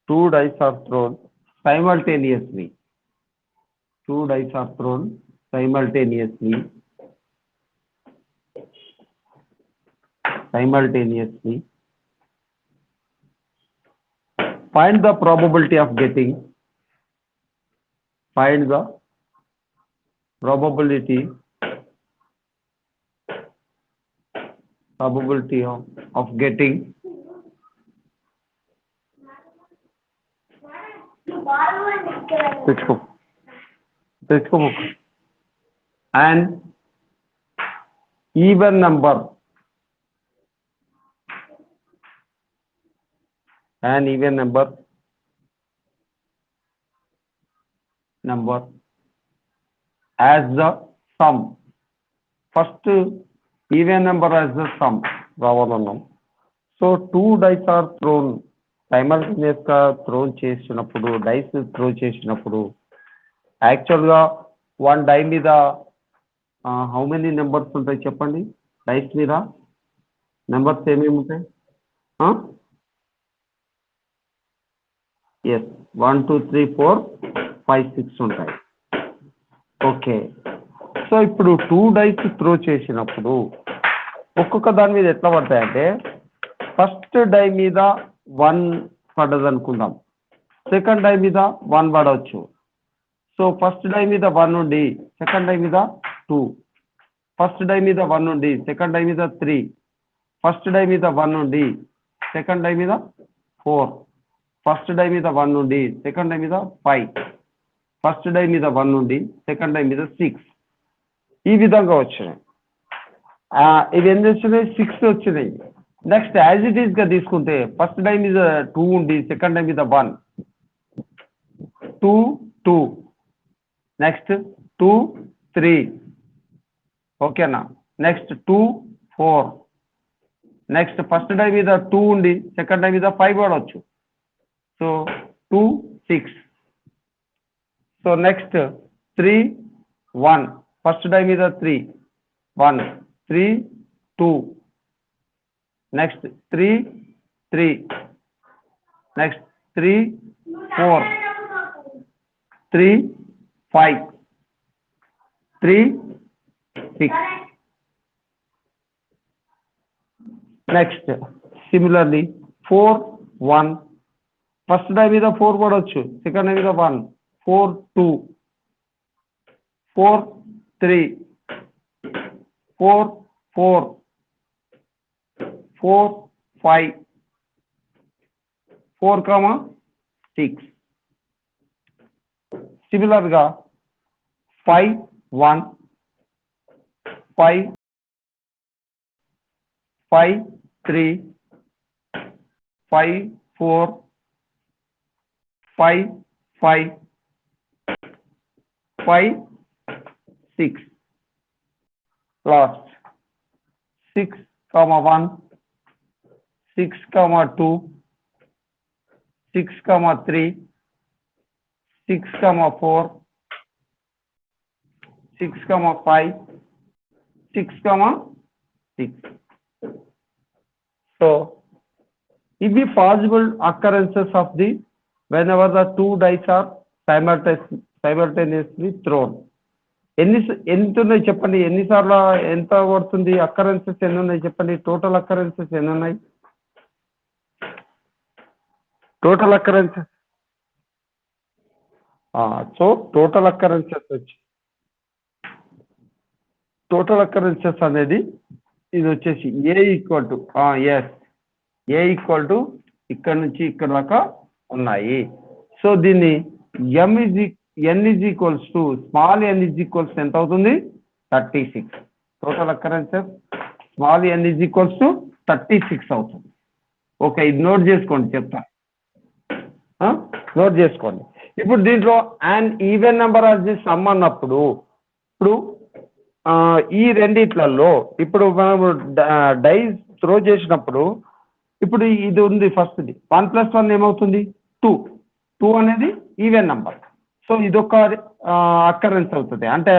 two dice are thrown simultaneously. Two dice are thrown simultaneously. Find the probability of getting. Find the probability of getting an even number as the sum. First even number as the sum రావాలన్నాం. So two dice are thrown simultaneous గా dice throw చేసినప్పుడు యాక్చువల్గా one die మీద how many numbers ఉంటాయి చెప్పండి. Dice మీద numbers ఏమేమి ఉంటాయి? ఎస్ 1 2 3 4 5 6 ఉంటాయి. ఓకే, సో ఇప్పుడు టూ డైస్ త్రో చేసినప్పుడు ఒక్కొక్క దాని మీద ఎట్లా పడతాయంటే, ఫస్ట్ డై మీద 1 పడ్డది అనుకుందాం, సెకండ్ డై మీద 1 పడవచ్చు. సో ఫస్ట్ డై మీద 1 ఉండి సెకండ్ డై మీద 2, ఫస్ట్ డై మీద 1 ఉండి సెకండ్ డై మీద 3, ఫస్ట్ డై మీద 1 ఉండి సెకండ్ డై మీద 4, ఫస్ట్ డై మీద 1 ఉండి సెకండ్ డై మీద 5, ఫస్ట్ డై మీద 1 ఉండి సెకండ్ డై మీద 6. ఈ విధంగా వచ్చినాయి. ఇవి ఎన్ని వచ్చినాయి? 6 వచ్చినాయి. నెక్స్ట్ యాజ్ ఇట్ ఈస్ గా తీసుకుంటే ఫస్ట్ డై మీద 2 ఉండి సెకండ్ డై మీద 1, 2 2, నెక్స్ట్ 2 3, ఓకేనా. నెక్స్ట్ 2 4, నెక్స్ట్ ఫస్ట్ డై మీద 2 ఉండి సెకండ్ డై మీద 5 పడవచ్చు. So 2 6. So next 3 1, first die మీద 3 1 3 2, next 3 3, next 3 4 3 5 3 6. Next similarly 4 1, first die మీద 4 పడవచ్చు, సెకండ్ డై మీద 1, 4 2, 4 3, 4 4, 4 5, 4 6. సిమిలర్గా 5 1, 5 5 3, 5 4, 5 5 5 6. Last 6 1, 6 2, 6 3, 6 4, 6 5, 6 6. So if the possible occurrences of the whenever the two dice are simultaneously thrown, ఎంత ఉన్నాయి చెప్పండి? ఎన్నిసార్లు ఎంత పడుతుంది? అక్కరెన్సెస్ ఎన్ని ఉన్నాయి చెప్పండి? టోటల్ అక్కరెన్సెస్ ఎన్ని ఉన్నాయి? టోటల్ అక్కరెన్సెస్ సో టోటల్ అక్కరెన్సెస్ అనేది ఇది వచ్చేసి ఏ ఈక్వల్ టు ఇక్కడ నుంచి ఇక్కడ దాకా ఉన్నాయి. సో దీన్ని n is equals to small n is equals ఎంత అవుతుంది? 36. Total occurrences small n is equals to 36 అవుతుంది. ఓకే, ఇది నోట్ చేసుకోండి, చెప్తా. నోట్ చేసుకోండి. ఇప్పుడు దీంట్లో and even number of the some అన్నప్పుడు ఇప్పుడు ఈ రెండిట్లలో ఇప్పుడు మనం డైస్ త్రో చేసినప్పుడు ఇప్పుడు ఇది ఉంది ఫస్ట్ది 1 + 1 ఏమవుతుంది? 2 అనేది ఈవెన్ నెంబర్. సో ఇదొక అక్కరెన్స్ అవుతుంది, అంటే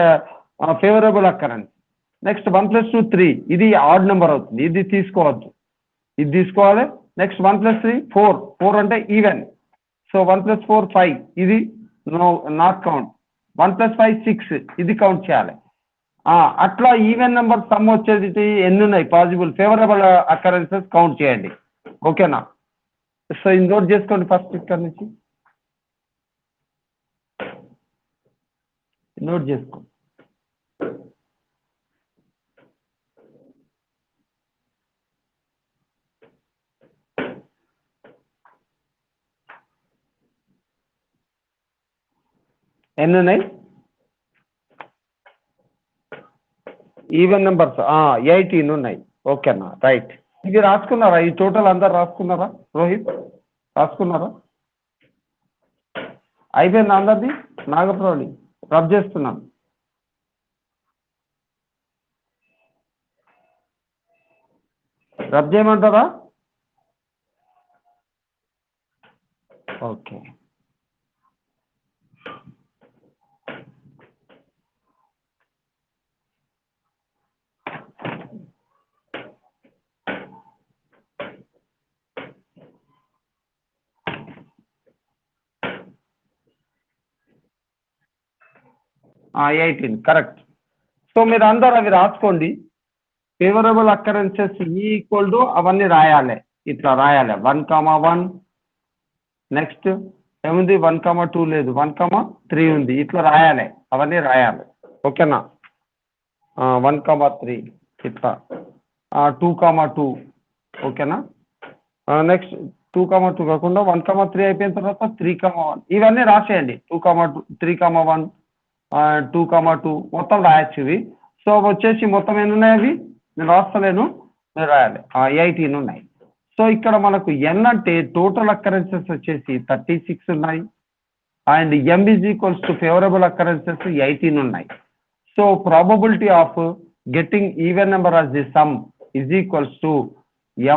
ఫేవరబుల్ అక్కరెన్స్. నెక్స్ట్ 1 + 2 3, ఇది ఆడ్ నెంబర్ అవుతుంది, ఇది తీసుకోవద్దు, ఇది తీసుకోవాలి. నెక్స్ట్ 1 + 3 4 అంటే ఈవెన్. సో 1 + 4 5 ఇది నాట్ కౌంట్. 1 + 5 6 ఇది కౌంట్ చేయాలి. అట్లా ఈవెన్ నెంబర్ సమ్ వచ్చేది ఎన్ని ఉన్నాయి పాసిబుల్ ఫేవరబుల్ అకరెన్సెస్ కౌంట్ చేయండి. ఓకేనా? సో ఇది నోట్ చేసుకోండి ఫస్ట్ ఇక్కడ నుంచి నోట్ చేసుకో. ఎన్ని ఉన్నాయి ఈవెన్ నెంబర్స్? 18 ఉన్నాయి. ఓకేనా, రైట్. ఇది రాసుకున్నారా? ఈ టోటల్ అందరు రాసుకున్నారా? రోహిత్ రాసుకున్నారా? అయిపోయింది అందరిది? నాగప్రవళి రబ్ చేస్తున్నాను. రబ్ చేయమంటారా? ఓకే. Eighteen correct. సో మీరు అందరు అవి రాసుకోండి. ఫేవరబుల్ అకరెన్సెస్ ఈక్వల్ టు అవన్నీ రాయాలి. ఇట్లా రాయాలి 1,1. నెక్స్ట్ ఏముంది? 1,2 లేదు, 1,3 ఉంది. ఇట్లా రాయాలి, అవన్నీ రాయాలి. ఓకేనా? 1,3 ఇట్లా 2,2. ఓకేనా? నెక్స్ట్ 2,2 కాకుండా 1,3 అయిపోయిన తర్వాత 3,1 ఇవన్నీ రాసేయండి. 2,2 3,1 2,2 మొత్తం రాయొచ్చు ఇవి. సో వచ్చేసి మొత్తం ఎన్ని ఉన్నాయి అవి నేను రాస్తలేను, మీరు రాయాలి. 18 ఉన్నాయి. సో ఇక్కడ మనకు ఎన్ అంటే టోటల్ అకరెన్సెస్ వచ్చేసి 36 ఉన్నాయి. And M is equals to favourable occurrences 18 ఉన్నాయి. So probability of getting even number as the some is equals to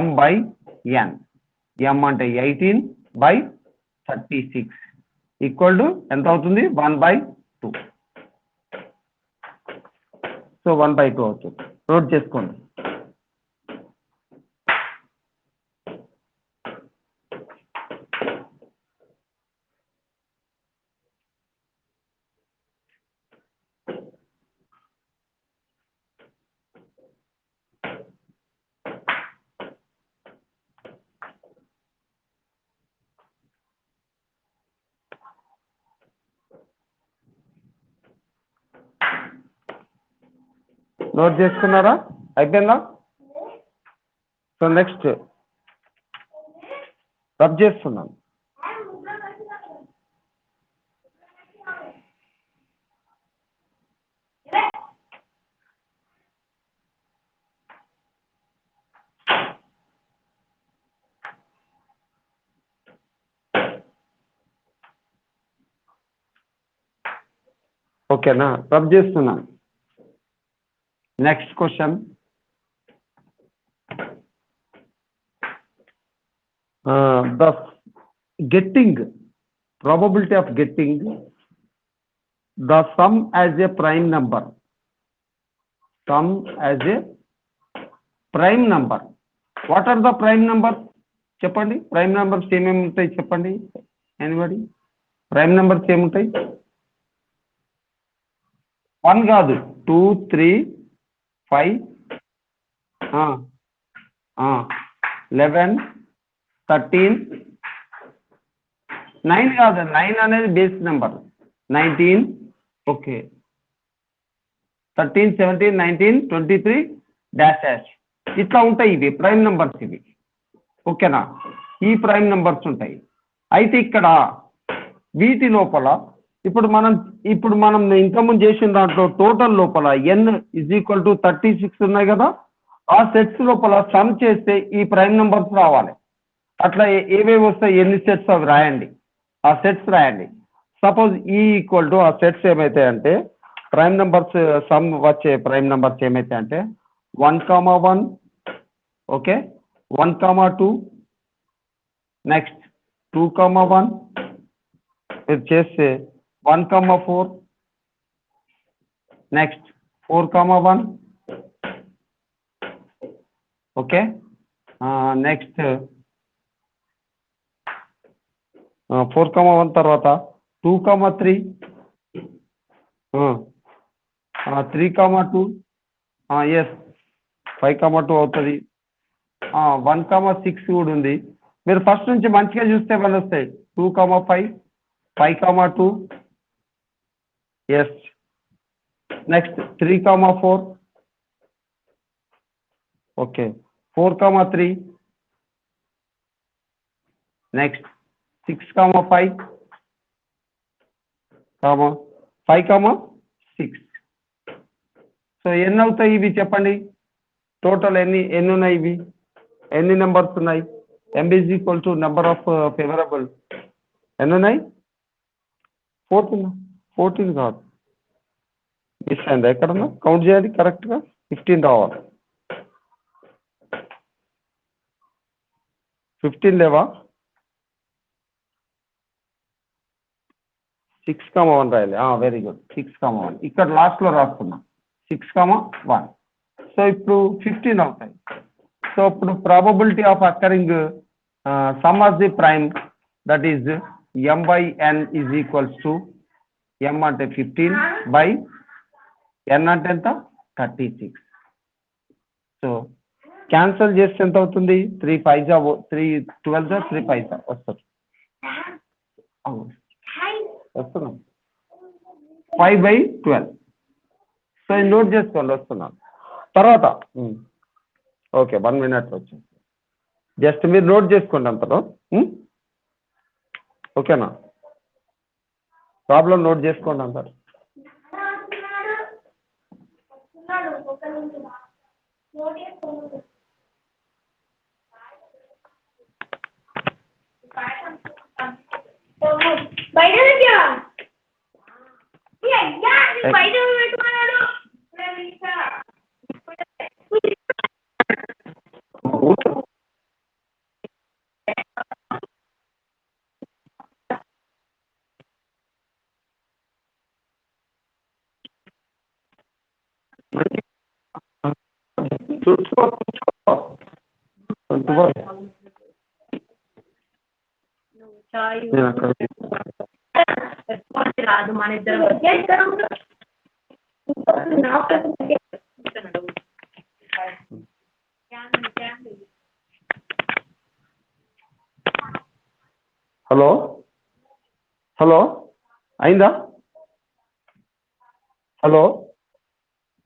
m/n. m అంటే 18/36 ఈక్వల్ టు ఎంత అవుతుంది? 1/2. సో 1/2 అవుతుంది. నోట్ చేసుకోండి. నోట్ చేసుకున్నారా? అయిపోయిందా? సో నెక్స్ట్ రబ్ చేస్తున్నాను. ఓకేనా? రబ్ చేస్తున్నాను. Next question. The getting probability of getting the sum as a prime number. Sum as a prime number. What are the prime numbers? చెప్పండి. ప్రైమ్ నెంబర్స్ ఏమేమి ఉంటాయి చెప్పండి. ఎనీబడి? ప్రైమ్ నెంబర్స్ ఏముంటాయి? 1 కాదు, 2 3 5 11 13 9 కాదు, 9 అనేది base number. 19 okay 13 17 19 23 dash dash ఇట్లా ఉంటాయి. ఇవి ప్రైమ్ నెంబర్స్ ఇవి. ఓకేనా? ఈ ప్రైమ్ నెంబర్స్ ఉంటాయి. అయితే ఇక్కడ వీటి లోపల ఇప్పుడు మనం ఇంతకుముందు చేసిన దాంట్లో టోటల్ లోపల n ఈజ్ ఈక్వల్ టు 36 ఉన్నాయి కదా. ఆ సెట్స్ లోపల సమ్ చేస్తే ఈ ప్రైమ్ నెంబర్స్ రావాలి. అట్లా ఏవేవి వస్తాయి, ఎన్ని సెట్స్ అవి రాయండి, ఆ సెట్స్ రాయండి. సపోజ్ ఈ ఈక్వల్ టు ఆ సెట్స్ ఏమైతే అంటే ప్రైమ్ నెంబర్స్ సమ్ వచ్చే ప్రైమ్ నెంబర్స్ ఏమైతే అంటే 1,1 ఓకే 1,2 నెక్స్ట్ 2,1 మీరు చేస్తే 1,4 నెక్స్ట్ 4,1 ఓకే నెక్స్ట్ 4, 1 తర్వాత 2, 3, 3, 2, ఎస్ 5, 2 అవుతుంది. 1, 6 కూడా ఉంది. మీరు ఫస్ట్ నుంచి మంచిగా చూస్తే వాళ్ళు వస్తాయి. 2, 5, 5, 2, yes. Next 3, 4, okay. 4, 3, next 6, 5, 5, 6. So ఎన్ని అవుతాయి ఇవి చెప్పండి? టోటల్ ఎన్ని ఉన్నాయి ఇవి? ఎన్ని నెంబర్స్ ఉన్నాయి? MB is equal to number of favourable ఎన్ని ఉన్నాయి? 14 కాదు, మిస్ అయిందా? ఎక్కడన్నా కౌంట్ చేయాలి కరెక్ట్గా. 15 రావాలి. 15 లేవా? 6, 1 రాయాలి. Very good. 6, 1 ఇక్కడ లాస్ట్లో రాసుకున్నా. 6, 1. సో ఇప్పుడు 15 అవుతాయి. సో ఇప్పుడు probability of occurring some of the prime that is m/n is equals to m అంటే 15 బై n అంటే ఎంత? 36. సో క్యాన్సల్ చేస్తే ఎంత అవుతుంది? 3 5 3 12 3 5 వస్తుంది. వస్తున్నాం 5/12. సో ఇది నోట్ చేసుకోండి, వస్తున్నాను తర్వాత. ఓకే 1 minute వచ్చింది. జస్ట్ మీరు నోట్ చేసుకోండి అంతలో. ఓకేనా? ప్రాబ్లం నోట్ చేసుకోండి అంటారు. రాదు మన ఇద్దరం. హలో హలో అయిందా? హలో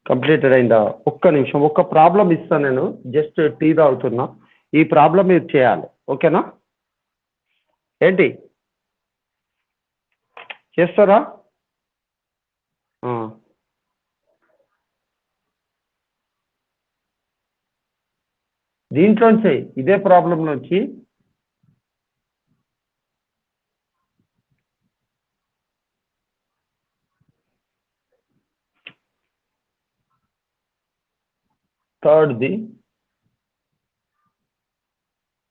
కంప్లీటెడ్ అయిందా? ఒక్క నిమిషం, ఒక్క ప్రాబ్లం ఇస్తాను నేను. జస్ట్ టీ తాగుతున్నా. ఈ ప్రాబ్లం మీరు చేయాలి. ఓకేనా? ఏంటి చేస్తారా? దీంట్లోంచి ఇదే ప్రాబ్లం నుంచి థర్డ్ది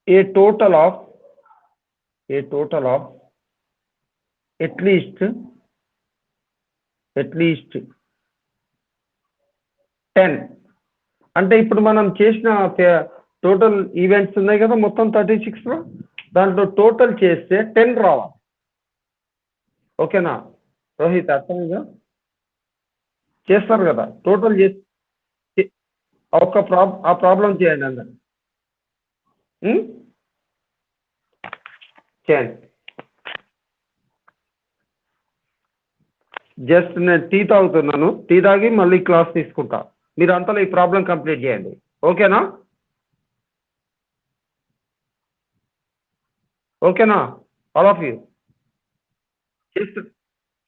a total of at least 10. అంటే ఇప్పుడు మనం చేసిన టోటల్ ఈవెంట్స్ ఉన్నాయి కదా మొత్తం 36లో, దాంట్లో టోటల్ చేస్తే 10 రావాలి. ఓకేనా రోహిత్? అర్థమైందా? చేస్తారు కదా టోటల్ చేసి ఆ ప్రాబ్లం చేయండి అందరు. చేయండి. జస్ట్ నేను టీ తాగుతున్నాను. టీ తాగి మళ్ళీ క్లాస్ తీసుకుంటా. మీరు అంతలో ఈ ప్రాబ్లం కంప్లీట్ చేయండి. ఓకేనా? ఓకేనా ఆల్ ఆఫ్ యూ?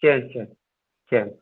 చేయండి.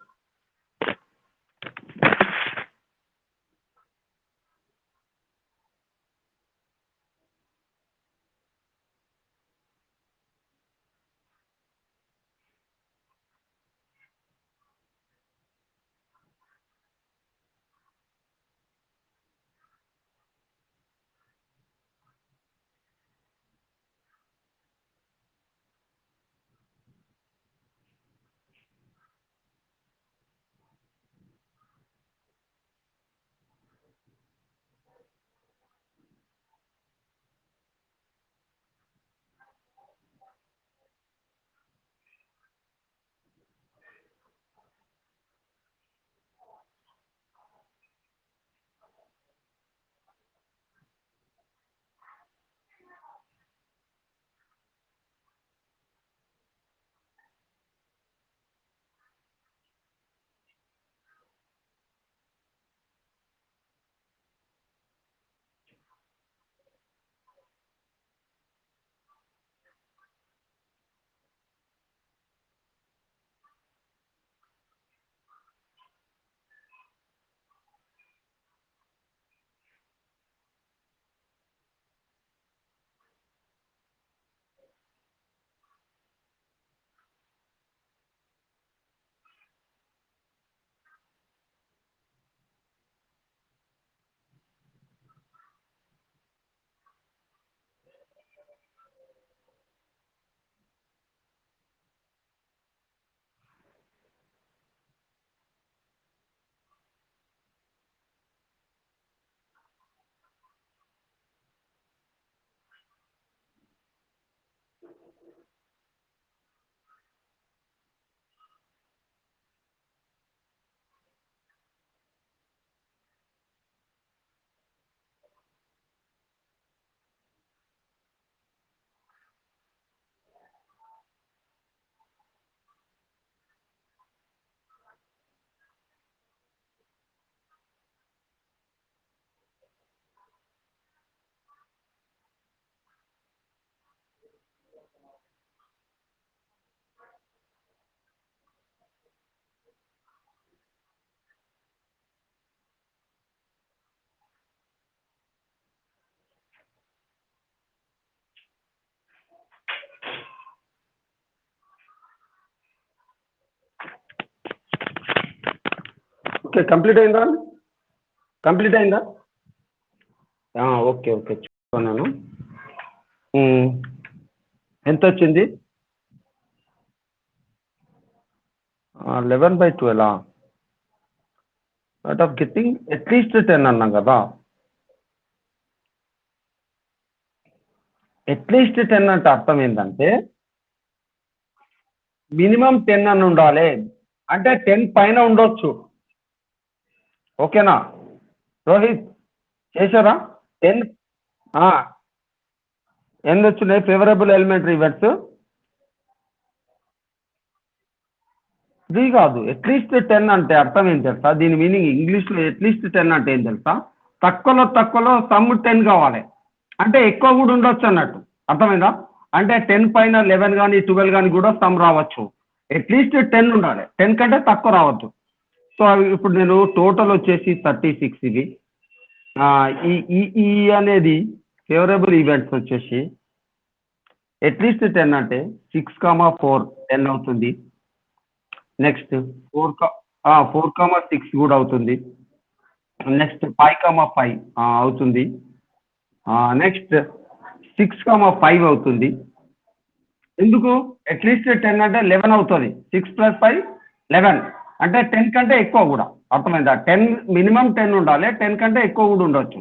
ఓకే కంప్లీట్ అయిందా కంప్లీట్ అయిందా ఓకే ఓకే చూస్తున్నాను ఎంత వచ్చింది 11/12 అవుట్ ఆఫ్ గెట్టింగ్ అట్లీస్ట్ 10 అన్నాం కదా అట్లీస్ట్ 10 అంటే అర్థం ఏంటంటే మినిమం 10 అని ఉండాలి అంటే 10 పైన ఉండొచ్చు ఓకేనా రోహిత్ చేశారా 10 ఎన్ని వచ్చినాయి ఫేవరబుల్ ఎలిమెంటరీ ఈవెంట్స్ 3 కాదు అట్లీస్ట్ 10 అంటే అర్థం ఏం తెలుసా దీని మీనింగ్ ఇంగ్లీష్లో అట్లీస్ట్ 10 అంటే ఏం తెలుసా తక్కువలో సమ్ 10 కావాలి అంటే ఎక్కువ కూడా ఉండొచ్చు అన్నట్టు అర్థమైందా అంటే 10 పైన 11 కానీ 12 కానీ కూడా సమ్ రావచ్చు అట్లీస్ట్ 10 ఉండాలి 10 కంటే తక్కువ రావద్దు సో ఇప్పుడు నేను టోటల్ వచ్చేసి 36 ఇది ఈ అనేది ఫేవరబుల్ ఈవెంట్స్ వచ్చేసి అట్లీస్ట్ 10 అంటే 6,4 10 అవుతుంది నెక్స్ట్ 4,6 కూడా అవుతుంది నెక్స్ట్ 5,5 అవుతుంది నెక్స్ట్ 6,5 అవుతుంది ఎందుకు అట్లీస్ట్ 10 అంటే 11 అవుతుంది 6 + 5 11 అంటే 10 కంటే ఎక్కువ కూడా అర్థమైందా 10 మినిమం 10 ఉండాలి 10 కంటే ఎక్కువ కూడా ఉండొచ్చు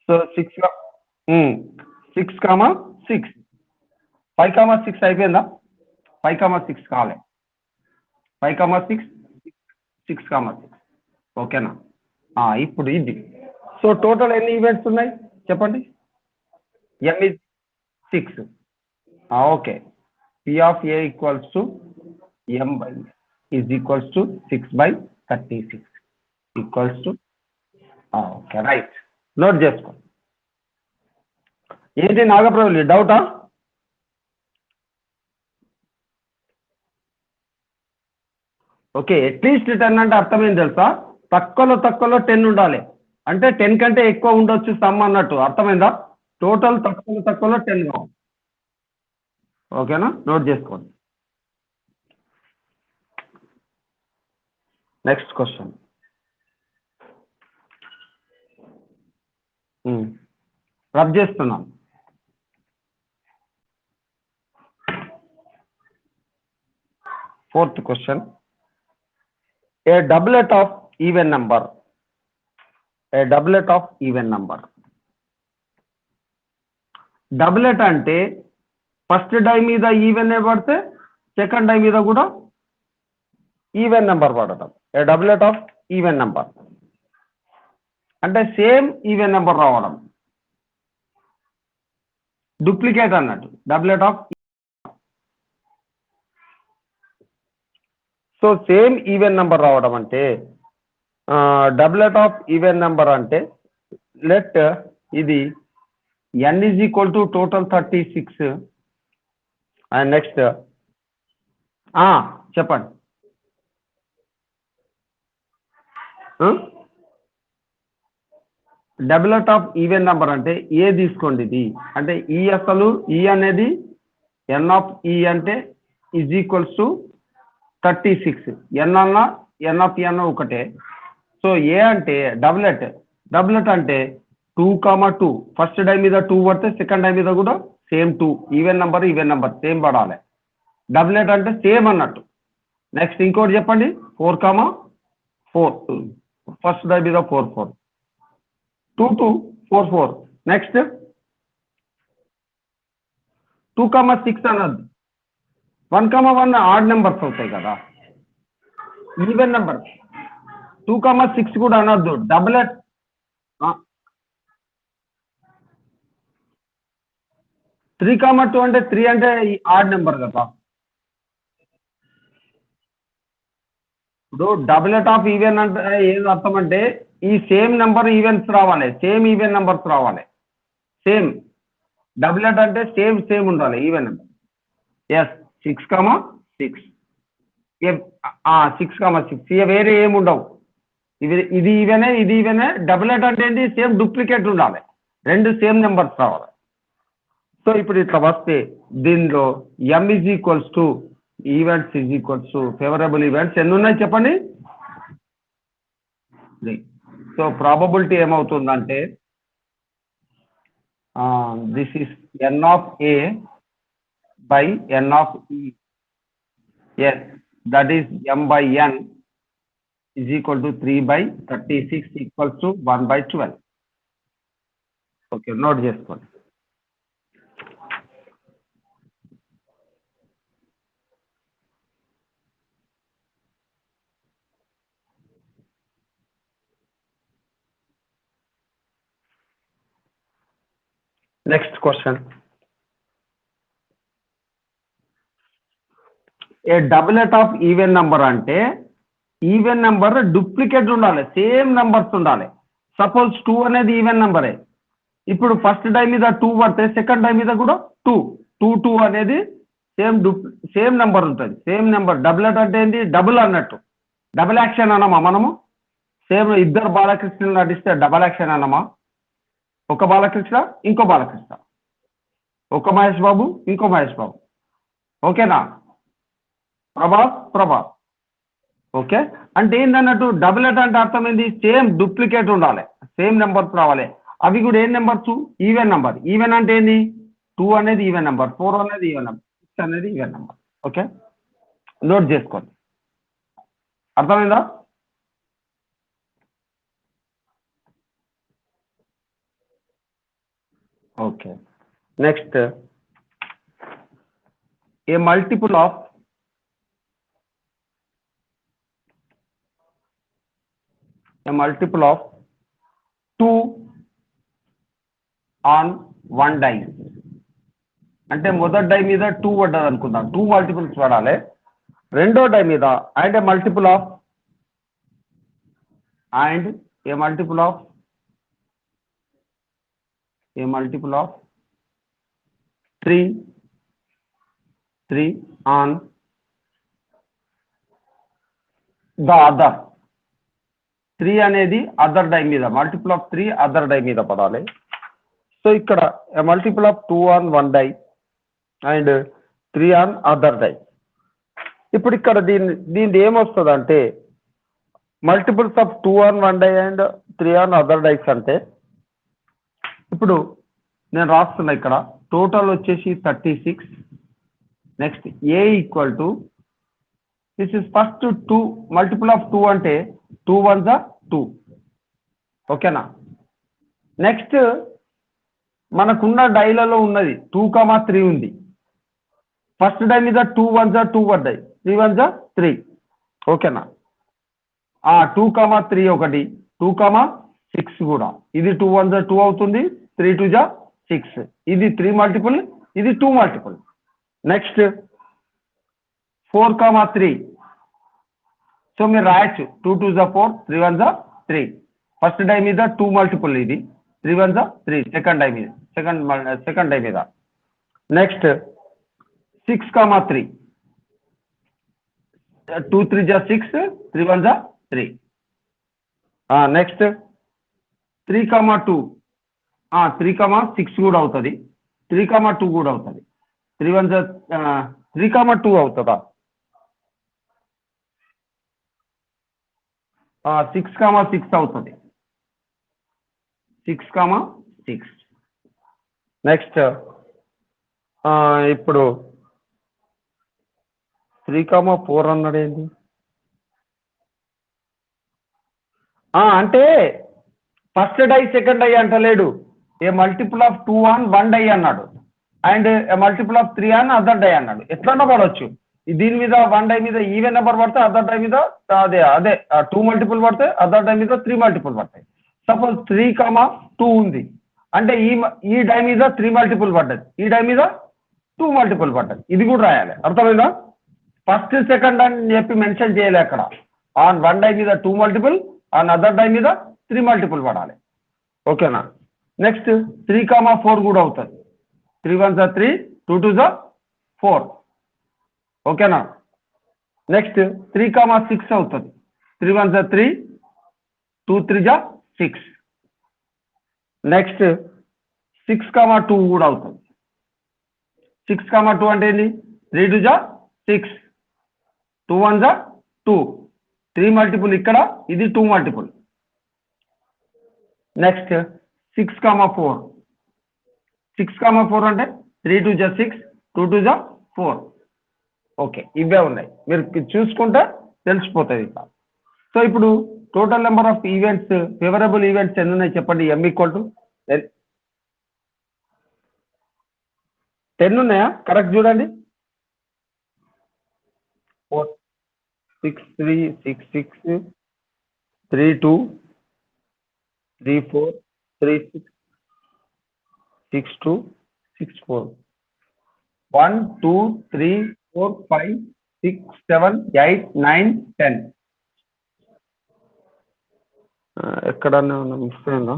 సో 6 6,6 5,6 అయిపోయిందా 5,6 కావాలి 5,6 6,6 ఓకేనా ఇప్పుడు ఇది సో టోటల్ ఎన్ని ఈవెంట్స్ ఉన్నాయి చెప్పండి m is 6 okay p of a equals to m by is equals to 6/36 equals to okay right note చేసుకో ఏంటి నాగప్రభులు డౌటా ఓకే అట్లీస్ట్ 10 అంటే అర్థం ఏం తెలుసా తక్కువలో 10 ఉండాలి అంటే 10 కంటే ఎక్కువ ఉండొచ్చు సమ్ అన్నట్టు అర్థమైందా టోటల్ తక్కువలో 10 కావాలి ఓకేనా నోట్ చేసుకోండి నెక్స్ట్ క్వశ్చన్ రబ్ చేస్తున్నాం fourth question a doublet of even number doublet అంటే ఫస్ట్ డై మీద ఈవెన్ పడితే సెకండ్ డై మీద కూడా ఈవెన్ నెంబర్ పడటం a doublet of even number అంటే సేమ్ ఈవెన్ నెంబర్ రావడం డూప్లికేట్ అన్నట్టు doublet of so same even number రావడం అంటే డబ్లెట్ ఆఫ్ ఈవెన్ నెంబర్ అంటే లెట్ ఇది n is equal to total 36 and next చెప్పండి డబ్లెట్ ఆఫ్ ఈవెన్ నెంబర్ అంటే ఏ తీసుకోండి ఇది అంటే ఈ అసలు ఈ అనేది n ఆఫ్ ఈ అంటే ఈజ్ ఈక్వల్స్ టు 36 n అన్న n ఆఫ్ n ఒకటే సో ఏ అంటే డబ్లెట్ అంటే 2,2 ఫస్ట్ డై మీద 2 పడితే సెకండ్ డై మీద కూడా సేమ్ 2 ఈవెన్ నెంబర్ సేమ్ పడాలి డబ్లెట్ అంటే సేమ్ అన్నట్టు నెక్స్ట్ ఇంకోటి చెప్పండి 4,4 ఫస్ట్ డై మీద 4 2 2 4 4 నెక్స్ట్ 2,6 అన్నది 1,1 ఆడ్ నెంబర్స్ అవుతాయి కదా ఈవెన్ నెంబర్ 2,6 కూడా అనొద్దు డబ్లెట్ 3,2 అంటే 3 అంటే ఆడ్ నెంబర్ కదా ఇప్పుడు డబ్లెట్ ఆఫ్ ఈవెన్ అంటే ఏం అర్థం అంటే ఈ సేమ్ నెంబర్ ఈవెంట్స్ రావాలి సేమ్ ఈవెన్ నెంబర్స్ రావాలి సేమ్ డబ్లెట్ అంటే సేమ్ ఉండాలి ఈవెన్ నెంబర్ ఎస్ 6,6 6,6 వేరే ఏమి ఉండవు ఇది ఈవెనే డబ్లెట్ అంటే ఏంటి సేమ్ డూప్లికేట్ ఉండాలి రెండు సేమ్ నెంబర్స్ రావాలి సో ఇప్పుడు ఇట్లా వస్తే దీనిలో m is equals to events is equals to favourable events ఎన్ని ఉన్నాయి చెప్పండి 3. సో ప్రాబబిలిటీ ఏమవుతుందంటే this is n of a by n of e. Yes, that is m by n is equal to 3 by 36 equals to 1 by 12. Okay, note చేసుకోండి. Next question. A doublet of even number అంటే even number duplicate ఉండాలి, same numbers ఉండాలి. Suppose 2 అనేది even నెంబరే. ఇప్పుడు first die మీద 2 పడితే second die మీద కూడా 2 2 2 అనేది సేమ్ నెంబర్ ఉంటుంది. సేమ్ నెంబర్ డబులెట్ అంటే ఏంటి? డబుల్ అన్నట్టు. డబుల్ యాక్షన్ అన్నమా మనము? సేమ్ ఇద్దరు బాలకృష్ణులు నటిస్తే డబుల్ యాక్షన్ అన్నమా? ఒక బాలకృష్ణ ఇంకో బాలకృష్ణ, ఒక మహేష్ బాబు ఇంకో మహేష్ బాబు. ఓకేనా? ప్రభాస్. ఓకే, అంటే ఏంటన్నట్టు డబులెట్ అంటే అర్థం ఏంది? సేమ్ డూప్లికేట్ ఉండాలి, సేమ్ నెంబర్స్ రావాలి. అవి కూడా ఏం నెంబర్స్? Even number. ఈవెన్ అంటే ఏంది? 2 అనేది ఈవెన్ నెంబర్, 4 అనేది ఈవెన్ నెంబర్, 6 అనేది ఈవెన్ నెంబర్. ఓకే, నోట్ చేసుకోండి. అర్థమైందా? Okay, next A multiple of a multiple of 2 on one die. అంటే మొదటి డై మీద 2 పడ్డది అనుకుందాం, 2 మల్టిపుల్స్ పడాలి. రెండో డై మీద and a multiple of 3 on the other. 3 అనేది అదర్ డై మీద, మల్టిపుల్ ఆఫ్ 3 అదర్ డై మీద పడాలి. సో ఇక్కడ multiple of 2 on one die and 3 on other die. ఇప్పుడు ఇక్కడ దీని ఏమొస్తుంది అంటే multiples of 2 on one die and 3 on other dice అంటే ఇప్పుడు నేను రాస్తున్నా ఇక్కడ టోటల్ వచ్చేసి 36. Next A equal to this is first 2 multiple of 2 అంటే 2 1 2. ఓకేనా? నెక్స్ట్ మనకున్న డైలలో ఉన్నది 2, 3 ఉంది. ఫస్ట్ డై మీద 2 1 2 పడ్డాయి, 3 1 3. ఓకేనా? 2, 3 ఒకటి, 2, 6 కూడా. ఇది 2 1 2 అవుతుంది, 3 2 6. ఇది 3 మల్టిపుల్, ఇది 2 మల్టిపుల్. నెక్స్ట్ 4, 3. సో మీరు రాయొచ్చు 2 2 4, 3 1 3. ఫస్ట్ డై మీద 2 మల్టిపుల్, ఇది 3 1 3. సెకండ్ డై మీద సెకండ్ డై మీద. నెక్స్ట్ 6, 3. 2 3 6, 3 1 3. నెక్స్ట్ 3, 2. 3, 6 కూడా అవుతుంది, 3, 2 కూడా అవుతుంది. 3 1 3, 2 అవుతుందా? 6, 6 అవుతుంది, 6, 6. నెక్స్ట్ ఇప్పుడు 3, 4 అన్నాడు ఏంటి? అంటే ఫస్ట్ డై సెకండ్ డై అంటలేడు, a multiple of 2 on one die అన్నాడు and a multiple of 3 on other die అన్నాడు. ఎట్లన్నా పడవచ్చు. దీని మీద 1 డై మీద ఈవెన్ నెంబర్ పడితే అదర్ డై మీద అదే 2 మల్టిపుల్ పడితే అదర్ డై మీద 3 మల్టిపుల్ పడతాయి. సపోజ్ 3, 2 ఉంది అంటే ఈ డై మీద 3 మల్టిపుల్ పడ్డది, ఈ డై మీద 2 మల్టిపుల్ పడ్డది. ఇది కూడా రాయాలి. అర్థమైందా? ఫస్ట్ సెకండ్ అని చెప్పి మెన్షన్ చేయలే అక్కడ. ఆన్ వన్ డై మీద 2 మల్టిపుల్, ఆన్ అదర్ డై మీద 3 మల్టిపుల్ పడాలి. ఓకేనా? నెక్స్ట్ 3, 4 కూడా అవుతుంది. 3 1 3, 2 2 4. ఓకేనా? నెక్స్ట్ 3, 6 అవుతుంది. 3 1 3, 2 3 6. నెక్స్ట్ 6, 2 కూడా అవుతుంది. 6, 2 అంటే ఏంటి? 3 2 6, 2 1 2. 3 మల్టిపుల్ ఇక్కడ, ఇది 2 మల్టిపుల్. నెక్స్ట్ 6,4 6,4 అంటే 3 2 జా 6 2 2 జా 4. ఓకే, ఇవే ఉన్నాయి, మీరు చూసుకుంటే తెలిసిపోతుంది ఇక. సో ఇప్పుడు total number of events, favourable events ఎన్ని ఉన్నాయి చెప్పండి. M ఈక్వల్ టు 10 ఉన్నాయా? కరెక్ట్ చూడండి. 4 6 3 6 6 3 2 3 4 3 6 6 2 6 4 1 2 3 4 5 6 7 8 9 10. ఎక్కడన్నా మిస్ అయిందా?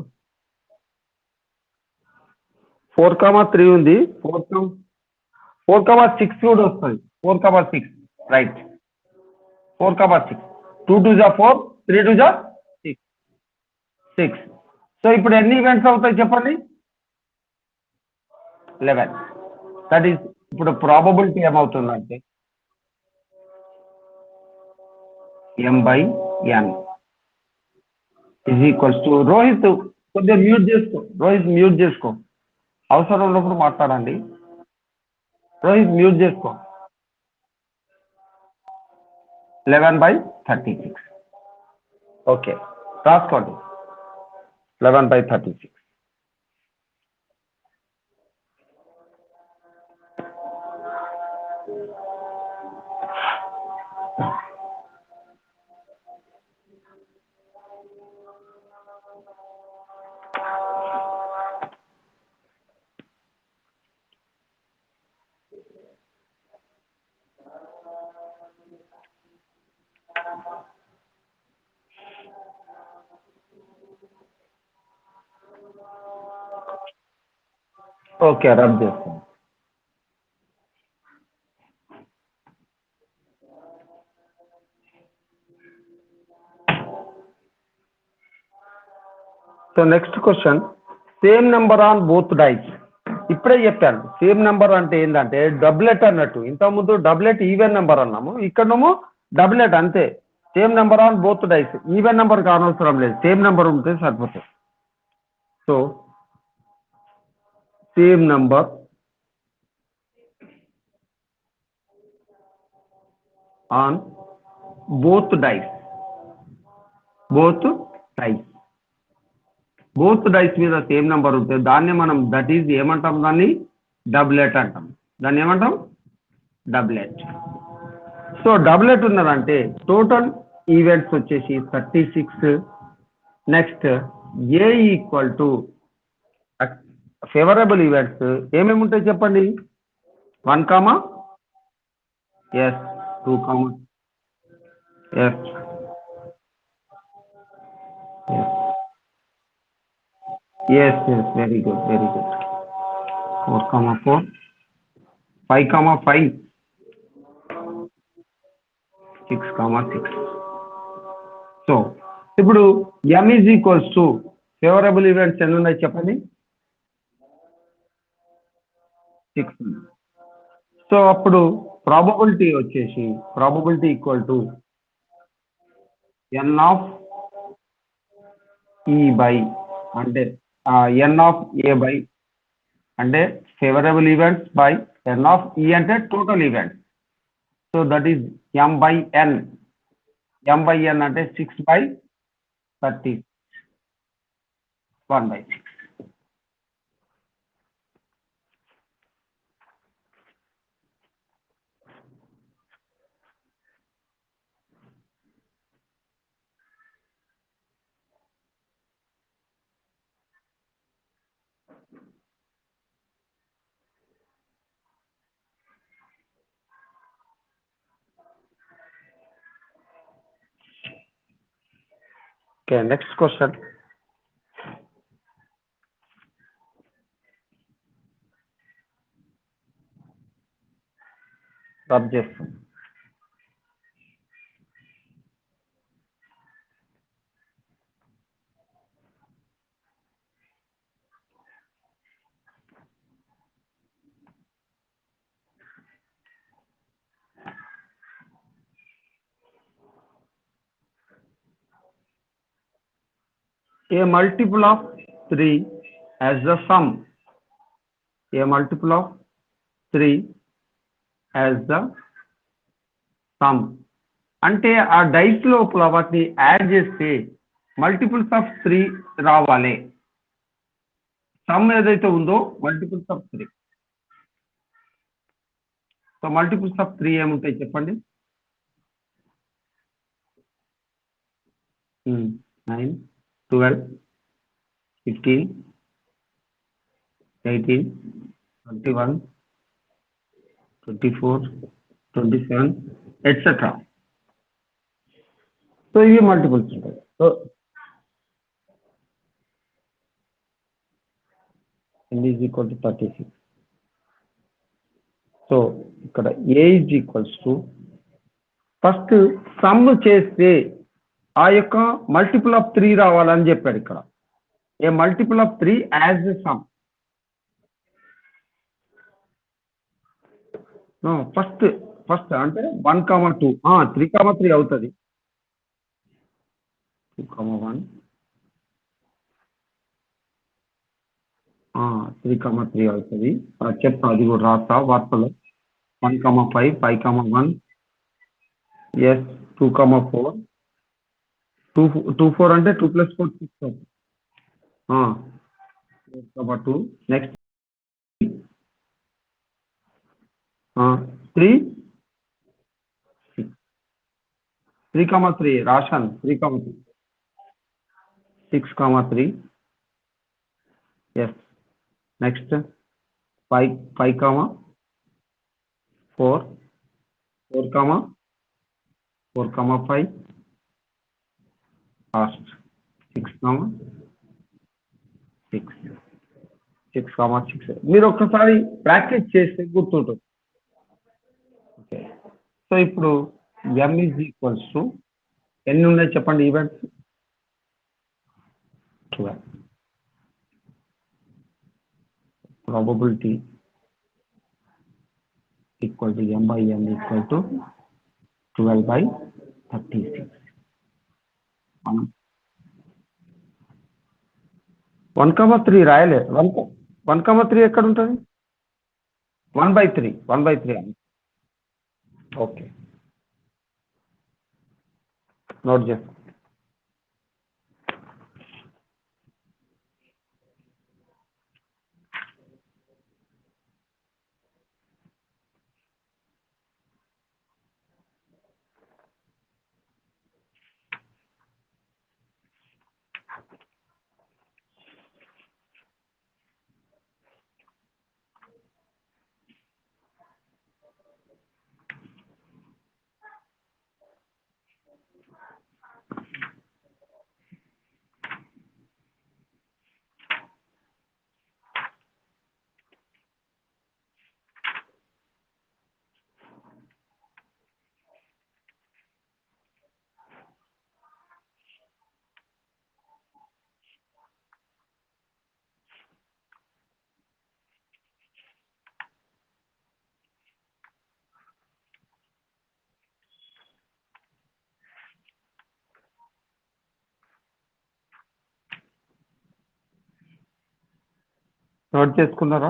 4,3 ఉంది. 4,6 కూడా వస్తుంది. 4,6 రైట్. 4,6 2 2 జా 4 3 2 జా 6. సో ఇప్పుడు ఎన్ని ఈవెంట్స్ అవుతాయి చెప్పండి? 11. దట్ ఈస్ ఇప్పుడు ప్రాబబిలిటీ ఏమవుతుందంటే M/N is equals to, Rohit కొద్దిగా మ్యూట్ చేసుకో, రోహిత్ మ్యూట్ చేసుకో, అవసరం ఉన్నప్పుడు మాట్లాడండి. రోహిత్ మ్యూట్ చేసుకో. 11/36. ఓకే, రాసుకోండి 11/36. ఓకే, రబ్ చేస్తాను. So next question, same number on both dice. ఇప్పుడే చెప్పాను సేమ్ నెంబర్ అంటే ఏంటంటే డబ్లెట్ అన్నట్టు. ఇంతకుముందు డబ్లెట్ ఈవెన్ నెంబర్ అన్నాము, ఇక్కడనేమో డబ్లెట్ అంతే. Same number on both dice, even number కానవసరం లేదు, సేమ్ నెంబర్ ఉంటే సరిపోతుంది. So same number on both dice, both dice, both dice మీద సేమ్ నెంబర్ ఉంటే దాన్ని మనం దట్ ఈజ్ ఏమంటాం? దాన్ని డబ్లెట్ అంటాం. దాన్ని ఏమంటాం? డబ్లెట్. సో డబ్లెట్ ఉన్నదంటే టోటల్ ఈవెంట్స్ వచ్చేసి 36. Next A equal to favourable events ఏమేమి ఉంటాయి చెప్పండి? 1, yes 2, yes yes yes very good, very good. 4, 4 5, 6, 6. సో ఇప్పుడు M is equals to favourable events ఎన్ని ఉన్నాయి చెప్పండి? 6. సో అప్పుడు ప్రాబబిలిటీ వచ్చేసి probability equal to N of E by, అంటే N ఆఫ్ A బై, అంటే favourable events by N of E అంటే total events. So that is M/N. M/N అంటే 6/30, 1/6. Okay, next question. Objection. A multiple of 3 as the sum. A multiple of 3 as the sum. అంటే ఆ dice లోపల వాటిని add చేస్తే multiples of 3 రావాలి. Some ఏదైతే ఉందో multiples of 3. So multiples of 3 ఏముంటాయి చెప్పండి? 9, 12, 15, 18, 21, 24, 27, etc. సో ఇవి మల్టిపుల్స్ ఉంటాయి. So n is equal to 36. So ఇక్కడ a is equals to first some చేస్తే ఆ యొక్క మల్టిపుల్ ఆఫ్ 3 రావాలని చెప్పాడు ఇక్కడ. ఏ multiple of 3 as a some. First అంటే 1, 2 3, 3 అవుతుంది. 2, 1 3, 3 అవుతుంది. చెప్తా, అది కూడా రాస్తా వార్తలో. 1, 5, 5, 1 ఎస్ 2, 4 2, 4 అంటే 2 + 4 6 అవుతుంది. 2 నెక్స్ట్ 3 6 3, రాశాను 3, 3 6, 3 ఎస్ నెక్స్ట్ 5, 4 4, 5 లాస్ట్ 6, 6 మీరు ఒక్కసారి ప్రాక్టీస్ చేస్తే గుర్తుంటుంది. ఓకే, సో ఇప్పుడు m is equals to ఎన్ని ఉన్నాయి చెప్పండి events? 12. Probability equal to m by n equal to 12 by 36. 1, 3 రాయలే. 1, 3 ఎక్కడ ఉంటుంది? 1/3 అని. ఓకే, నోట్ చేస్తాం. నోట్ చేసుకున్నారా?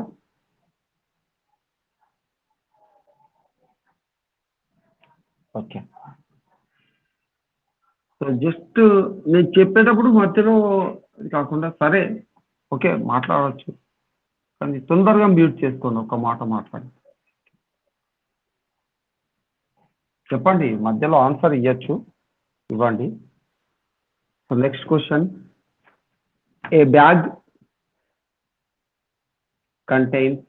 ఓకే, సో జస్ట్ నేను చెప్పేటప్పుడు మధ్యలో అది కాకుండా సరే ఓకే మాట్లాడవచ్చు, కానీ తొందరగా మ్యూట్ చేసుకోండి. ఒక మాట మాట్లాడి చెప్పండి, మధ్యలో ఆన్సర్ ఇవ్వండి. So next question, A bag contains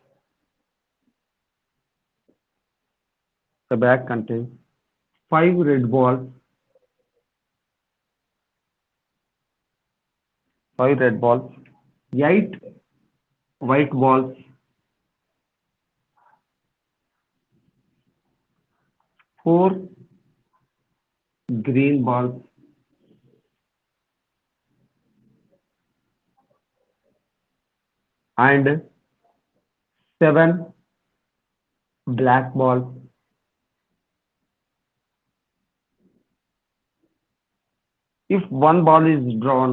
5 red balls, 8 white balls, 4 green balls, and 7 black balls. If one ball is drawn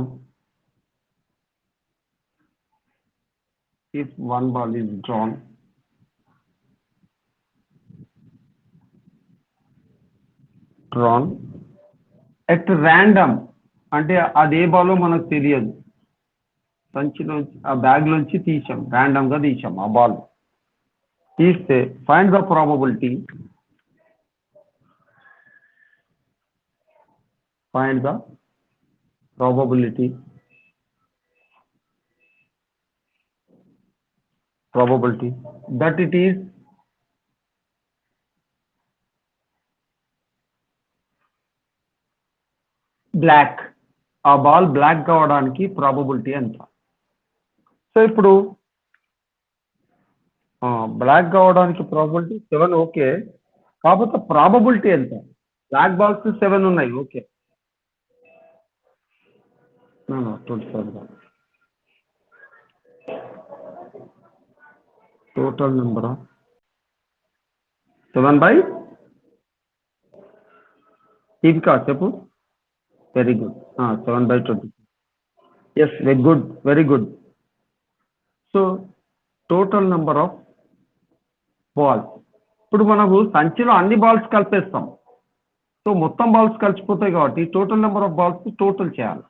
if one ball is drawn at random, అంటే అది ఏ బాలో మనకు తెలియదు, సంచిలోంచి ఆ బ్యాగ్ నుంచి తీసాం, ర్యాండమ్ గా తీసాం ఆ బాల్ తీస్తే find the probability, find the probability that it is black. ఆ బాల్ బ్లాక్ కావడానికి ప్రాబబిలిటీ ఎంత? సో ఇప్పుడు బ్లాక్ కావడానికి ప్రాబబిలిటీ 7, ఓకే. కాకపోతే ప్రాబబిలిటీ ఎంత? బ్లాక్ బాల్స్ 7 ఉన్నాయి, ఓకే. 27 టోటల్ నెంబర్ 7 by ఇది కాదు చెప్పు. Very good, 7 by 20. Yes, very good, very good. So total number of balls, ఇప్పుడు మనకు సంచిలో అన్ని బాల్స్ కలిపేస్తాం, సో మొత్తం బాల్స్ కలిసిపోతాయి కాబట్టి total number of balls total చేయాలి.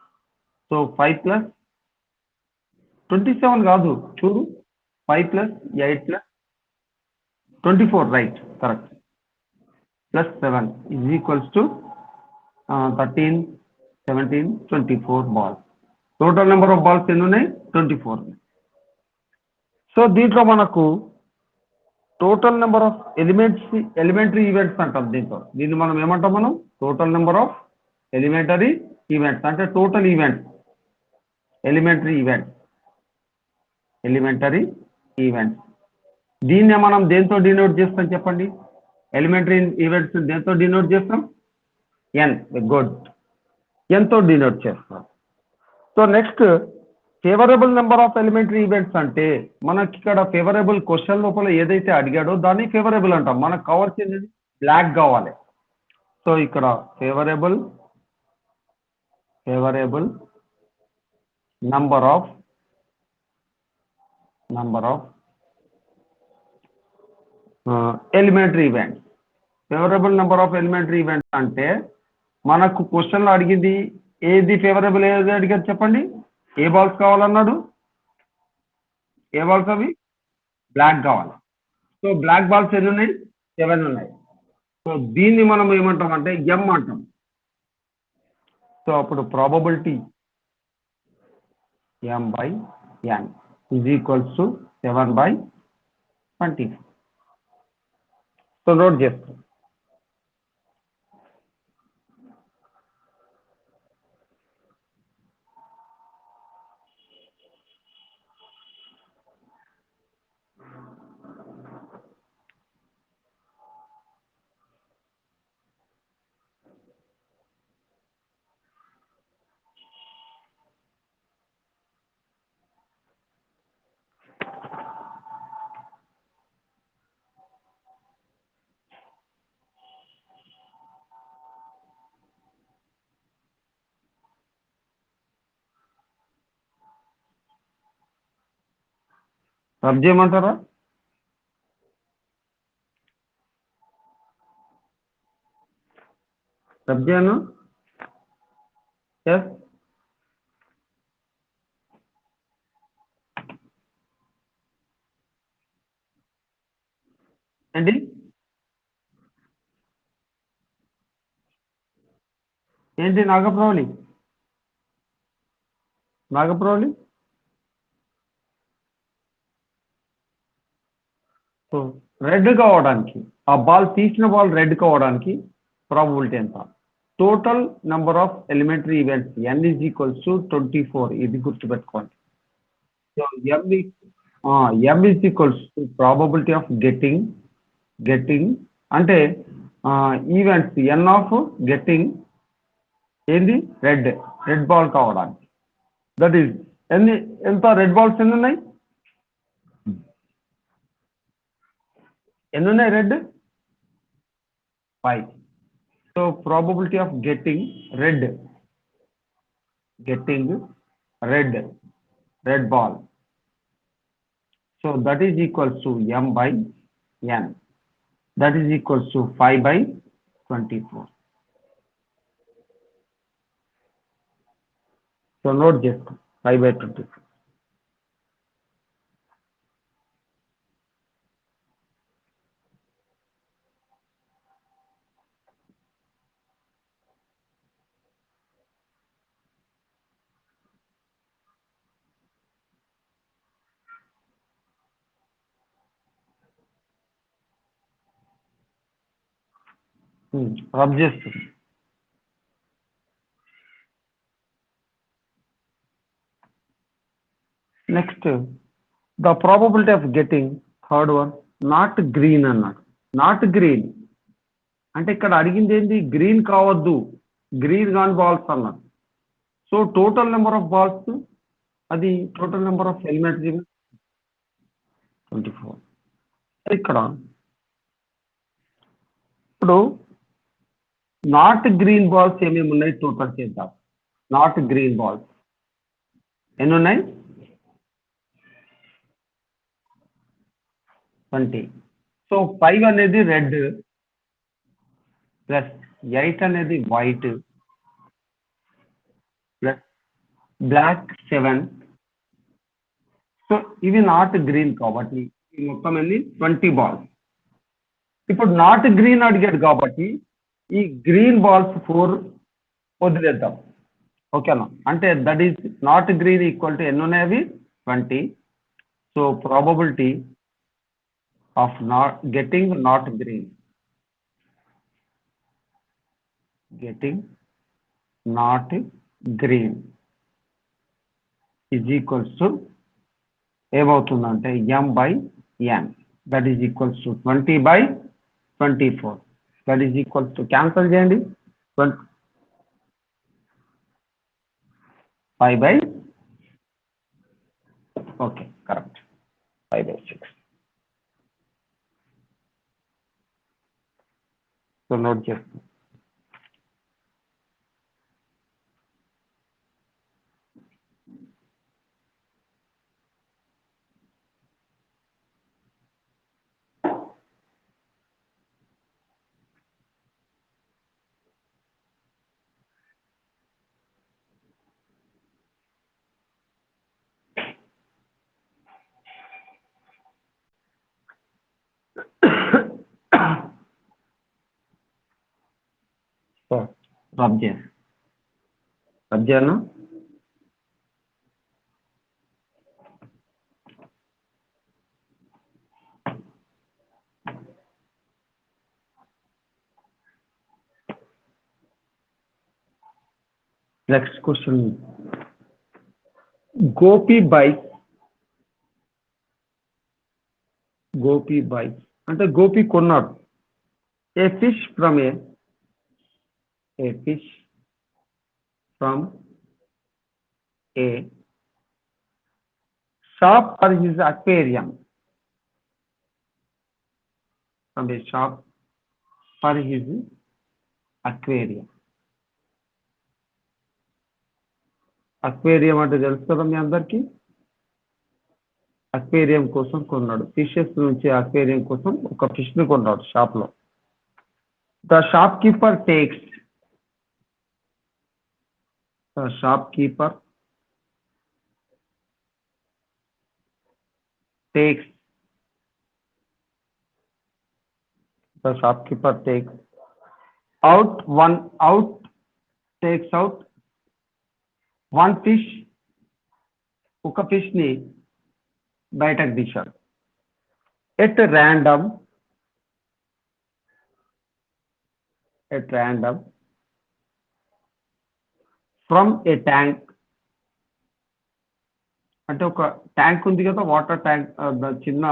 సో 5 + 27 కాదు, చూడు, 5 + 8 + 24, right, correct, +7 = 13, 17, 24 balls. Total number of balls ఎన్ని ఉన్నాయి? 24. సో దీంట్లో మనకు total number of elementary events అంటాం. దీన్ని మనం ఏమంటాం? మనం total number of elementary events అంటే టోటల్ ఈవెంట్స్, ఎలిమెంటరీ ఈవెంట్స్. దీన్నే మనం దేంతో డినోట్ చేస్తాం చెప్పండి? ఎలిమెంటరీ ఈవెంట్స్ దేంతో డినోట్ చేస్తాం? n. గుడ్, n తో డినోట్ చేస్తాం. So next favourable number of elementary events అంటే మనకి ఇక్కడ ఫేవరబుల్ క్వశ్చన్ లోపల ఏదైతే అడిగాడో దాన్ని ఫేవరబుల్ అంటాం. మనకు కావాల్సింది బ్లాక్ కావాలి. సో ఇక్కడ favourable number of elementary events. Favourable number of elementary events అంటే మనకు క్వశ్చన్లో అడిగింది ఏది ఫేవరబుల్, ఏది అడిగారు చెప్పండి? ఏ బాల్స్ కావాలన్నాడు? ఏ బాల్స్ అవి? బ్లాక్ కావాలి. సో బ్లాక్ బాల్స్ ఎన్ని ఉన్నాయి? 7 ఉన్నాయి. సో దీన్ని మనం ఏమంటాం అంటే m అంటాం. సో అప్పుడు ప్రాబబిలిటీ m/n = 7/20. సో నోట్ చేస్తాం. రబ్ చేయమంటారా? రబ్ చేయను? ఎస్, ఏంటి నాగప్రవళి? సో రెడ్ కావడానికి, ఆ బాల్ తీసిన బాల్ రెడ్ కావడానికి ప్రాబబిలిటీ ఎంత? Total number of elementary events n = 24. ఇది గుర్తుపెట్టుకోండి. So m = probability of getting అంటే ఈవెంట్స్ n ఆఫ్ గెట్టింగ్ ఏంది? రెడ్ బాల్ కావడానికి. దట్ ఈస్ ఎంత? రెడ్ బాల్స్ ఎన్ని ఉన్నాయి? Red 5. So probability of getting red ball So that is equals to m by n. That is equals to 5 by 24. So note just 5 by 24. Rub చేస్తుంది. Next, the probability of getting third one, not green అన్నాడు. Not green అంటే ఇక్కడ అడిగింది ఏంటి, green కావద్దు, green కాని balls అన్నాడు. So total number of balls, అది టోటల్ నెంబర్ ఆఫ్ ఎలిమెంట్స్ 24. ఇక్కడ ఇప్పుడు నాట్ గ్రీన్ బాల్స్ ఏమేమి ఉన్నాయి టోటల్ చేద్దాం. నాట్ గ్రీన్ బాల్స్ ఎన్ని ఉన్నాయి, 20. సో 5 అనేది రెడ్ ప్లస్ 8 అనేది వైట్ ప్లస్ బ్లాక్ 7. సో ఇవి నాట్ గ్రీన్ కాబట్టి ఈ మొత్తం అన్ని 20 బాల్స్. ఇప్పుడు నాట్ గ్రీన్ అడిగాడు కాబట్టి ఈ గ్రీన్ బాల్స్ 4 వదిలేద్దాం. ఓకేనా, అంటే that is not green equal to ఎన్ని ఉన్నాయి, 20. So probability of not getting not green, getting not green is equals to ఏమవుతుందంటే m by n, that is equals to 20 by 24. That is equals to cancel చేయండి, 5 by, okay correct, 5 by 6. So note చేస్తాం. So rub చేయను. Next question. Gopi buys అంటే గోపి కొన్నాడు a fish from a shop for his aquarium, from a shop for his aquarium. Aquarium అంటే తెలుసు కదా మీ అందరికీ, అక్వేరియం కోసం కొన్నాడు, ఫిషెస్ నుంచి అక్వేరియం కోసం ఒక ఫిష్ ని కొన్నాడు షాప్ లో. The shop keeper takes the shopkeeper takes out one fish, ఒక ఫిష్ ని బయటకు తీశాడు. At random from A tank, అంటే ఒక ట్యాంక్ ఉంది కదా, వాటర్ ట్యాంక్, చిన్న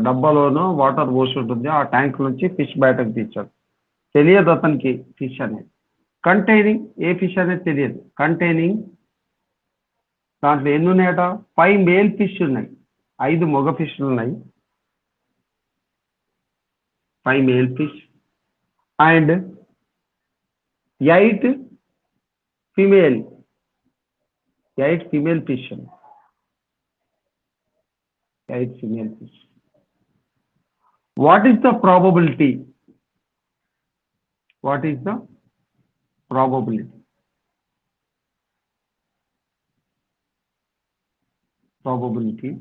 డబ్బాలోనో వాటర్ పోసి ఉంటుంది, ఆ ట్యాంక్ నుంచి ఫిష్ బయటకు తీశాడు. తెలియదు అతనికి ఫిష్ అనేది, కంటైనింగ్, ఏ ఫిష్ అనేది తెలియదు, కంటైనింగ్, దాంట్లో ఎన్ని ఉన్నాయట, 5 మేల్ ఫిష్ ఉన్నాయి, 5 మగ ఫిష్లు ఉన్నాయి, 5 male fish and 8 female fish. 8 female fish. What is the probability? What is the probability? Probability.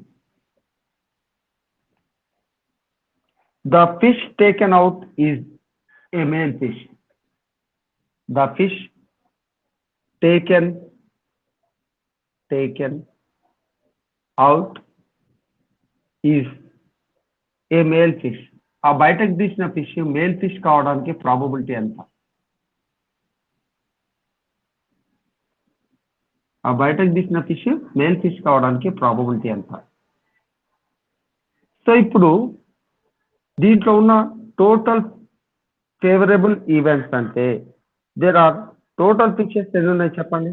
The fish taken out is a male fish. The fish taken out is a male fish. ఆ బయటకు తీసిన fish male fish కావడానికి probability ఎంత? ఆ బయటకు తీసిన fish male fish కావడానికి probability ఎంత? సో ఇప్పుడు దీంట్లో ఉన్న టోటల్ ఫేవరబుల్ ఈవెంట్స్ అంటే దేర్ ఆర్ టోటల్ ఫిషెస్ ఎన్ని ఉన్నాయి చెప్పండి.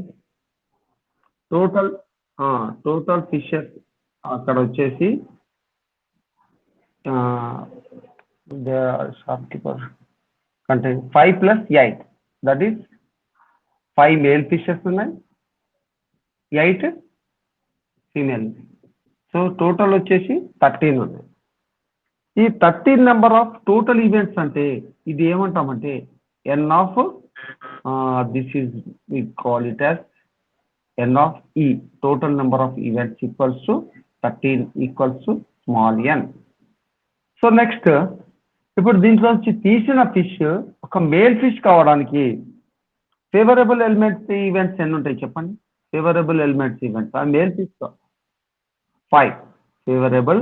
టోటల్ ఫిషెస్ అక్కడ వచ్చేసి షాప్కీపర్ అంటే 5 + 8 దట్ ఈస్ 5 మేల్ ఫిషెస్ ఉన్నాయి, 8 ఫీమేల్. సో టోటల్ వచ్చేసి 13 ఉన్నాయి. ఈ 13 నెంబర్ ఆఫ్ టోటల్ ఈవెంట్స్ అంటే ఇది ఏమంటామంటే n of this is we call it as n of e, total number of events equals to 13 equals to small n. So next ఇప్పుడు దీంట్లో నుంచి తీసిన ఫిష్ ఒక మేల్ ఫిష్ కావడానికి ఫేవరబుల్ ఎలిమెంట్స్ ఈవెంట్స్ ఎన్ని ఉంటాయి చెప్పండి. ఫేవరబుల్ ఎలిమెంట్స్ ఈవెంట్స్ ఆ male fish 5 favourable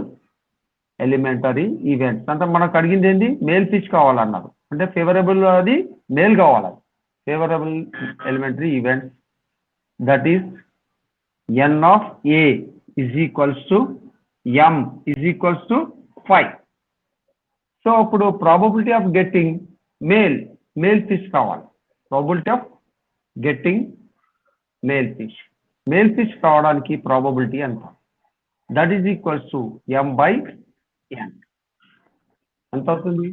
elementary events అంటే మనకు అడిగింది ఏంటి మేల్ ఫిష్ కావాలన్నారు అంటే ఫేవరబుల్ అది మేల్ కావాలి. Favourable elementary events that is n of a is equals to m is equals to 5. So ఇప్పుడు probability of getting male fish కావాలి. Probability of getting male fish కావడానికి ప్రాబబిలిటీ ఎంత? That is equals to m/n. ఎంత అవుతుంది?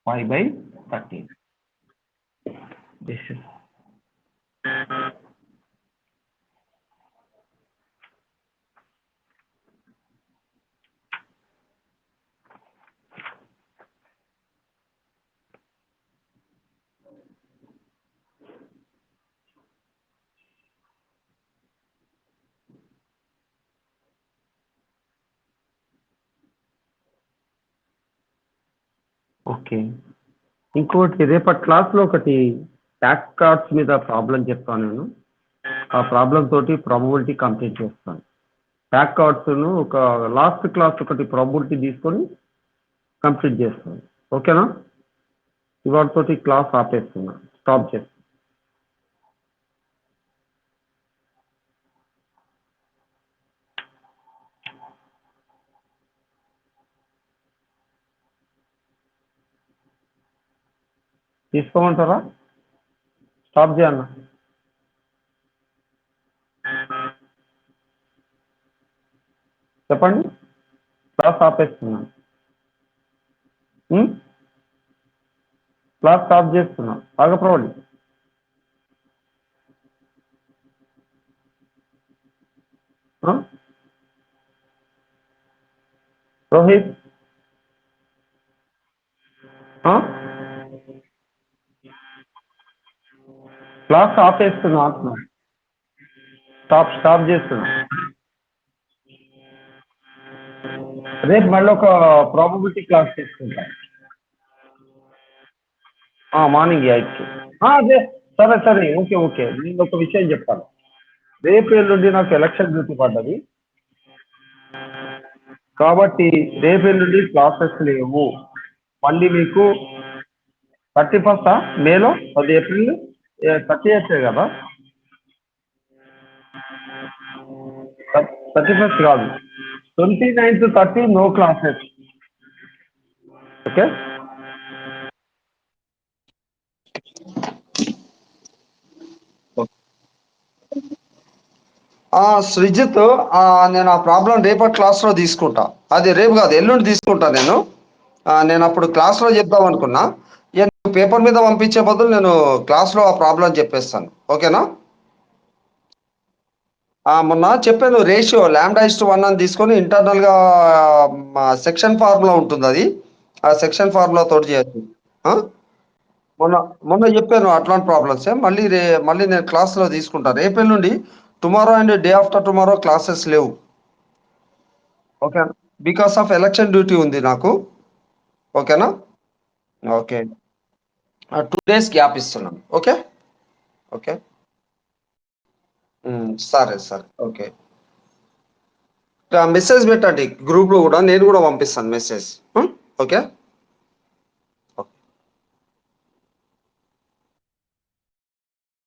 5/13. This is okay. ఇంకోటి రేపటి క్లాస్లో ఒకటి ట్యాక్స్ కార్డ్స్ మీద ప్రాబ్లం చెప్తాను నేను. ఆ ప్రాబ్లం తోటి ప్రాబబిలిటీ కంప్లీట్ చేస్తాను. ట్యాక్స్ కార్డ్స్ను ఒక లాస్ట్ క్లాస్ ఒకటి ప్రాబబిలిటీ తీసుకొని కంప్లీట్ చేస్తాను. ఓకేనా? ఇవాళతోటి క్లాస్ ఆపేస్తున్నా, స్టాప్ చేస్తాను. తీసుకోమంటారా? స్టాప్ చేయన్నా. చెప్పండి, క్లాస్ ఆపేస్తున్నా, క్లాస్ స్టాప్ చేస్తున్నా. ఆగప్రవళి, రోహిత్, క్లాస్ ఆపేస్తున్నా అంటున్నా. స్టాప్ చేస్తున్నా. రేపు మళ్ళీ ఒక ప్రాబబిలిటీ క్లాస్ తీసుకుంటా మార్నింగ్ 8కి. అదే సరే ఓకే. నేను ఒక విషయం చెప్పాను. రేపు ఎల్లుండి నాకు ఎలక్షన్ డ్యూటీ పడ్డది కాబట్టి రేపు ఎల్లుండి క్లాసెస్ లేవు. మళ్ళీ మీకు 31st మేలో 10 ఏప్రిల్ 30th కదా, 31st కాదు, 29th 30 నో క్లాసెస్. ఓకే. సృజిత్, నేను ఆ ప్రాబ్లం రేపటి క్లాస్లో తీసుకుంటా. అది రేపు కాదు, ఎల్లుండి తీసుకుంటా. నేను అప్పుడు క్లాస్లో చెప్దాం అనుకున్నా. పేపర్ మీద పంపించే బదులు నేను క్లాస్లో ఆ ప్రాబ్లం చెప్పేస్తాను. ఓకేనా? మొన్న చెప్పాను రేషియో λ:1 అని తీసుకొని ఇంటర్నల్గా సెక్షన్ ఫార్ములా ఉంటుంది, అది ఆ సెక్షన్ ఫార్ములా తోటి చేయొచ్చు. ఆ? మొన్న మొన్న చెప్పాను అట్లాంటి ప్రాబ్లమ్స్. మళ్ళీ నేను క్లాస్లో తీసుకుంటాను రేపు ఎల్లుండి. Tomorrow and day after tomorrow classes లేవు. Okay, because of election duty ఉంది నాకు. ఓకేనా? ఓకే, 2 days గ్యాప్ ఇస్తున్నాను. Okay okay. సరే సరే. ఓకే, మెసేజ్ పెట్టండి గ్రూప్లో కూడా, నేను కూడా పంపిస్తాను మెసేజ్. ఓకే.